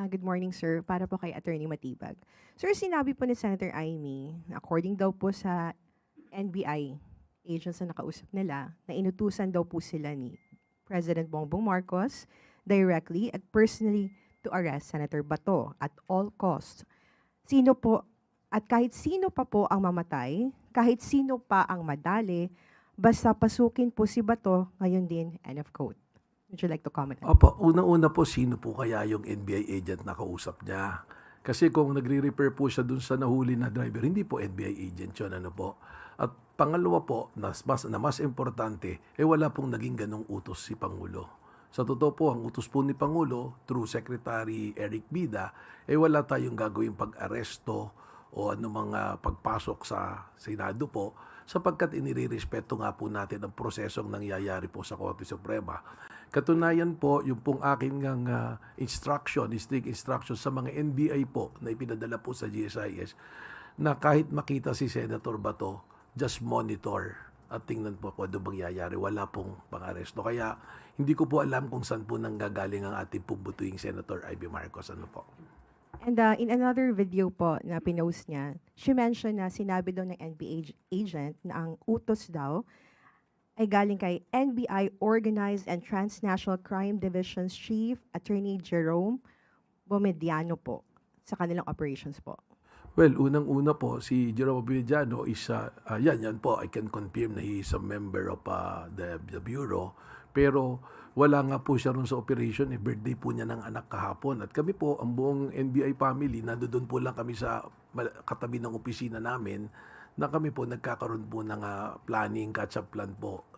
Good morning, sir. Para po kay Attorney Matibag. Sir, sinabi po ni Senator Amy, according daw po sa NBI agents na nakausap nila, na inutusan daw po sila ni President Bongbong Marcos directly at personally to arrest Senator Bato at all costs. Sino po, at kahit sino pa po ang mamatay, kahit sino pa ang madali, basta pasukin po si Bato, ngayon din, end of quote. Would you like to comment on that? Opo, unang-una po, sino po kaya yung NBI agent na kausap niya? Kasi kung nagre-refer po siya dun sa nahuli na driver, hindi po NBI agent yun, ano po. At pangalawa po, na mas importante, wala pong naging ganong utos si Pangulo. Sa totoo po, ang utos po ni Pangulo, through Secretary Eric Bida, wala tayong gagawing pag-aresto o mga pagpasok sa Senado po, sapagkat inirerespeto nga po natin ang prosesong nangyayari po sa Korte Suprema. Katunayan po, yung pong aking strict instruction sa mga NBI po na ipinadala po sa GSIS, na kahit makita si Senator Bato, just monitor at tingnan po kung ano mangyayari. Wala pong pang-aresto. Kaya hindi ko po alam kung saan po nanggagaling ang ating pumbutuing Senator Ivy Marcos. Ano po? And in another video po na pinost niya, she mentioned na sinabi daw ng NBI agent na ang utos daw ay galing kay NBI Organized and Transnational Crime Division's Chief Attorney Jerome Bomediano po sa kanilang operations po. Well, unang-una po, si Jerome Villano is, yan po, I can confirm na he is a member of the Bureau. Pero wala nga po siya ron sa operation, birthday po niya ng anak kahapon. At kami po, ang buong NBI family, nandoon po lang kami sa katabi ng opisina namin, na kami po nagkakaroon po ng planning, catch-up plan po,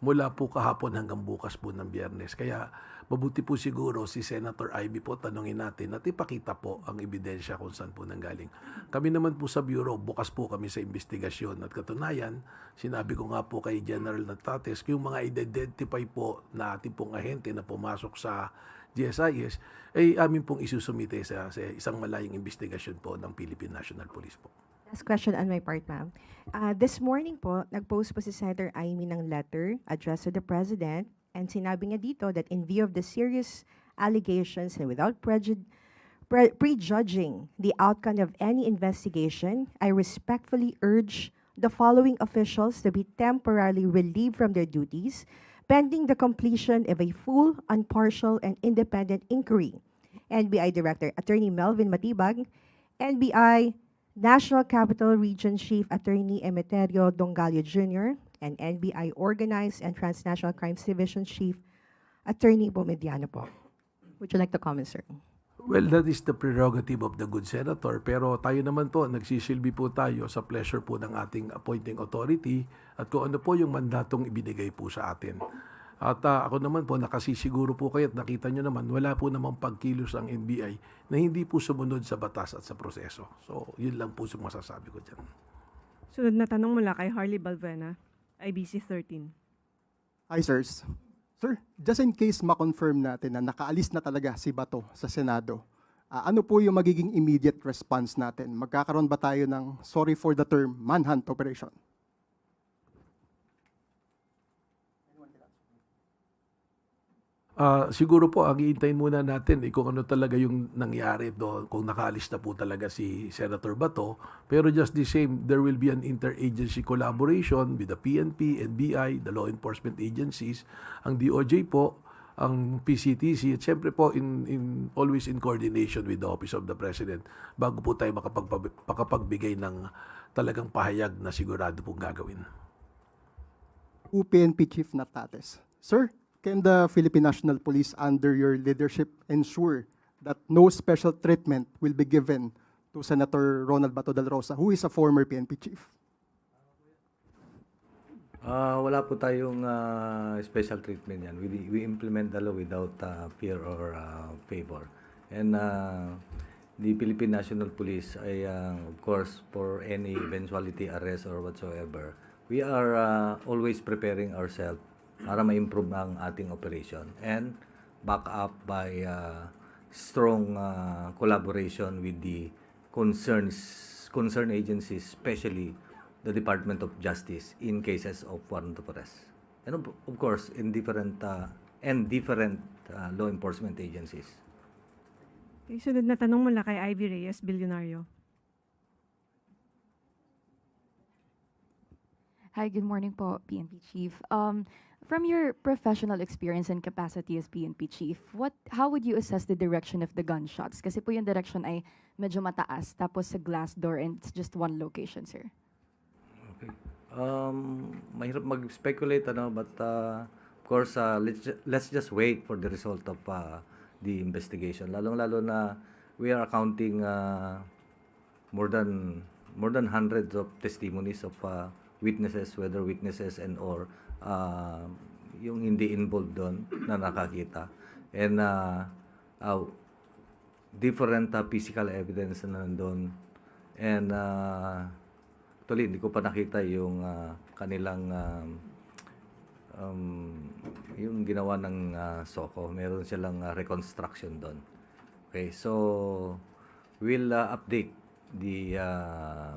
mula po kahapon hanggang bukas po ng Biyernes. Kaya mabuti po siguro si Senator Ivy po, tanungin natin at ipakita po ang ebidensya kung saan po nanggaling. Kami naman po sa Bureau, bukas po kami sa investigasyon. At katunayan, sinabi ko nga po kay General Natates, yung mga identify po na ating pong ahente na pumasok sa GSIS, ay amin pong isusumite sa isang malayang investigasyon po ng Philippine National Police po. Last question on my part, ma'am. This morning po, nag-post po si Senator Amy ng letter addressed to the President and sinabi niya dito that in view of the serious allegations and without prejudging the outcome of any investigation, I respectfully urge the following officials to be temporarily relieved from their duties pending the completion of a full, impartial, and independent inquiry. NBI Director Attorney Melvin Matibag, NBI National Capital Region Chief Attorney Emeterio Dongallo Jr., and NBI Organized and Transnational Crimes Division Chief Attorney Bomediano po. Would you like to comment, sir? Well, that is the prerogative of the good senator. Pero tayo naman po, nagsisilbi po tayo sa pleasure po ng ating appointing authority at kung ano po yung mandatong ibinigay po sa atin. At ako naman po, nakasisiguro po kayo at nakita nyo naman, wala po namang pagkilos ang NBI na hindi po sumunod sa batas at sa proseso. So, yun lang po yung masasabi ko dyan. Sunod na tanong mula kay Harley Balvena, IBC 13. Hi, sirs. Sir, just in case ma-confirm natin na nakaalis na talaga si Bato sa Senado, ano po yung magiging immediate response natin? Magkakaroon ba tayo ng, sorry for the term, manhunt operation? Siguro po, ang iintayin muna natin kung ano talaga yung nangyari doon, kung nakaalis na po talaga si Senator Bato. Pero just the same, there will be an interagency collaboration with the PNP, NBI, the law enforcement agencies, ang DOJ po, ang PCTC, at syempre po always in coordination with the Office of the President bago po tayo makapagbigay ng talagang pahayag na sigurado pong gagawin. PNP Chief Natates. Sir, can the Philippine National Police under your leadership ensure that no special treatment will be given to Senator Ronald Bato del Rosa, who is a former PNP chief? Wala po tayong special treatment yan. We implement the law without fear or favor. And the Philippine National Police ay, of course, for any eventuality, arrest or whatsoever, we are always preparing ourselves para ma-improve ang ating operation and back up by strong collaboration with the concerned agencies, especially the Department of Justice in cases of warrant of arrest. And of course, in different law enforcement agencies. Okay, sunod na tanong mula kay Ivy Reyes, Bilyonaryo. Hi, good morning po, PNP Chief. From your professional experience and capacity as PNP Chief, how would you assess the direction of the gunshots? Kasi po yung direction ay medyo mataas, tapos sa glass door and it's just one location, sir. Okay. Mahirap mag-speculate, but of course, let's just wait for the result of the investigation. Lalong-lalo na we are accounting more than hundreds of testimonies of witnesses, whether witnesses and or yung hindi involved doon na nakakita. And different physical evidence na nandun. And actually, hindi ko pa nakita yung kanilang yung ginawa ng SOCO. Meron silang reconstruction doon. Okay, so we'll update the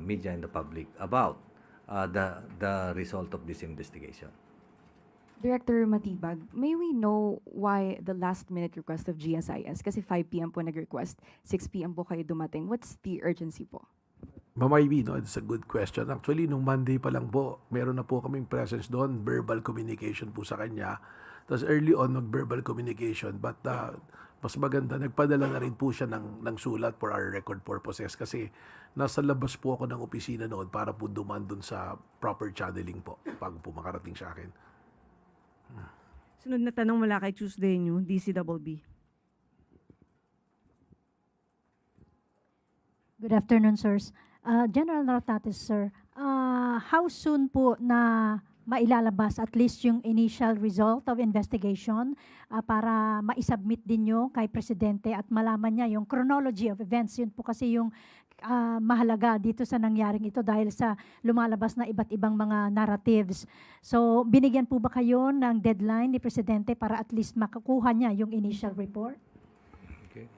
media and the public about the result of this investigation. Director Matibag, may we know why the last-minute request of GSIS? Kasi 5 p.m. po nag-request, 6 p.m. po kayo dumating. What's the urgency po? Ma'am Ivy, no, it's a good question. Actually, nung Monday pa lang po, meron na po kaming presence doon, verbal communication po sa kanya. Tapos early on, verbal communication. But mas maganda, nagpadala na rin po siya ng sulat for our record purposes kasi nasa labas po ako ng opisina noon para po duman doon sa proper channeling po bago po makarating sa akin. Sunod na tanong mula kay Tuesday New, DCBB. Good afternoon, sirs. General Nartates, sir, how soon po na mailalabas at least yung initial result of investigation para maisubmit din nyo kay Presidente at malaman niya yung chronology of events? Yun po kasi yung mahalaga dito sa nangyaring ito dahil sa lumalabas na iba't ibang mga narratives. So, binigyan po ba kayo ng deadline ni Presidente para at least makakuha niya yung initial report? Okay.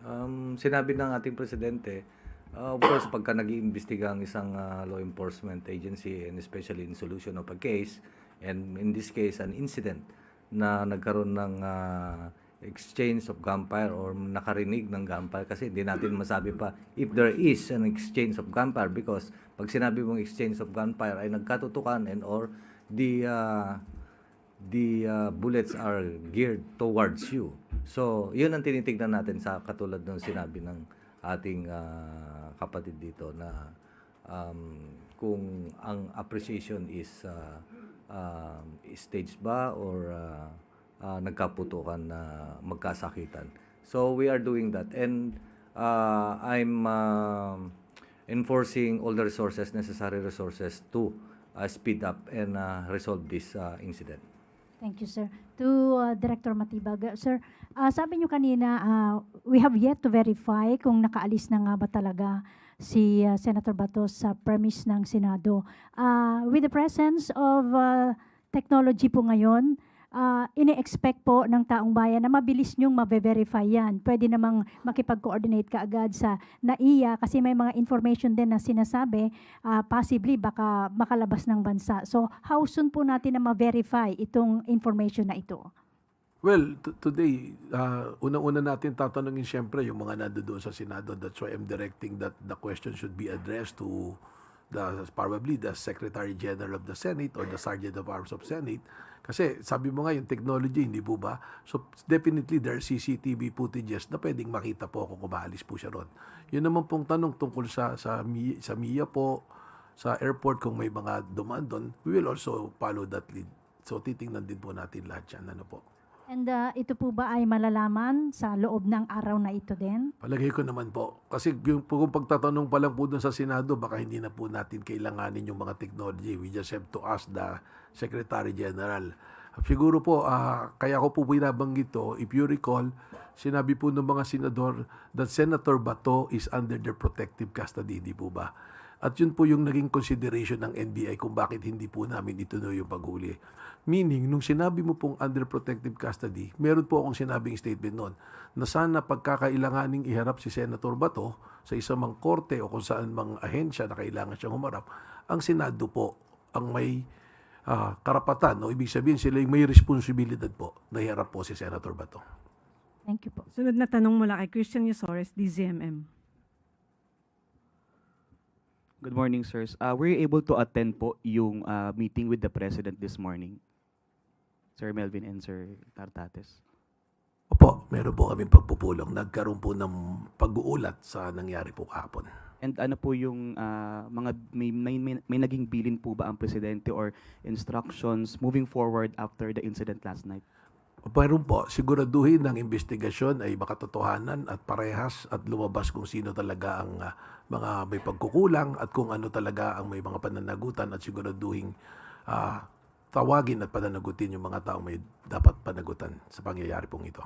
Sinabi ng ating Presidente, of course, pagka nag-iimbestiga ang isang law enforcement agency and especially in solution of a case, and in this case, an incident na nagkaroon ng exchange of gunfire or nakarinig ng gunfire kasi hindi natin masabi pa if there is an exchange of gunfire because pag sinabi mong exchange of gunfire ay nagkatutukan and or the bullets are geared towards you. So, yun ang tinitignan natin sa katulad ng sinabi ng ating kapatid dito na kung ang appreciation is staged ba or nagkaputukan na magkasakitan. So we are doing that and I'm enforcing all the resources, necessary resources to speed up and resolve this incident. Thank you, sir. To Director Matibag, sir, sabi niyo kanina, we have yet to verify kung nakaalis na nga ba talaga si Senator Bato sa premise ng Senado. With the presence of technology po ngayon, ini-expect po ng taong bayan na mabilis niyong mabe-verify yan. Pwede namang makipag-coordinate ka agad sa NAIA kasi may mga information din na sinasabi possibly baka makalabas ng bansa. So how soon po natin na ma-verify itong information na ito? Well, today, unang-una natin tatanungin siyempre yung mga nandoon sa Senado. That's why I'm directing that the question should be addressed to probably the Secretary General of the Senate or the Sergeant of Arms of Senate. Kasi sabi mo nga yung technology, hindi po ba? So definitely there are CCTV footages na pwedeng makita po kung kumaalis po siya ron. Yun naman pong tanong tungkol sa MIA po, sa airport kung may mga dumaan doon, we will also follow that lead. So titingnan din po natin lahat yan. Ano po? And ito po ba ay malalaman sa loob ng araw na ito din? Palagay ko naman po. Kasi kung pagtatanong pa lang po doon sa Senado, baka hindi na po natin kailanganin yung mga technology. We just have to ask the Secretary General. Siguro po, kaya ko po binabanggit to, if you recall, sinabi po ng mga senador that Senator Bato is under their protective custody, hindi po ba? At yun po yung naging consideration ng NBI kung bakit hindi po namin ituloy yung paghuli. Meaning, nung sinabi mo pong under protective custody, meron po akong sinabing statement noon na sana pagkakailanganing iharap si Senator Bato sa isang mang korte o kung saan mang ahensya na kailangan siyang humarap, ang Senado po ang may karapatan o ibig sabihin sila yung may responsibilidad po na iharap po si Senator Bato. Thank you po. Sunod na tanong mula kay Christian Yusores, DZMM. Good morning, sirs. Were you able to attend po yung meeting with the President this morning? Sir Melvin and Sir Tartates. Opo, meron po kaming pagpupulong. Nagkaroon po ng pag-uulat sa nangyari po kahapon. And ano po yung mga may naging bilin po ba ang Presidente or instructions moving forward after the incident last night? Meron po, siguraduhin ng investigasyon ay makatotohanan at parehas at lumabas kung sino talaga ang mga may pagkukulang at kung ano talaga ang may mga pananagutan at siguraduhin tawagin at pananagutin yung mga taong may dapat panagutan sa pangyayari pong ito.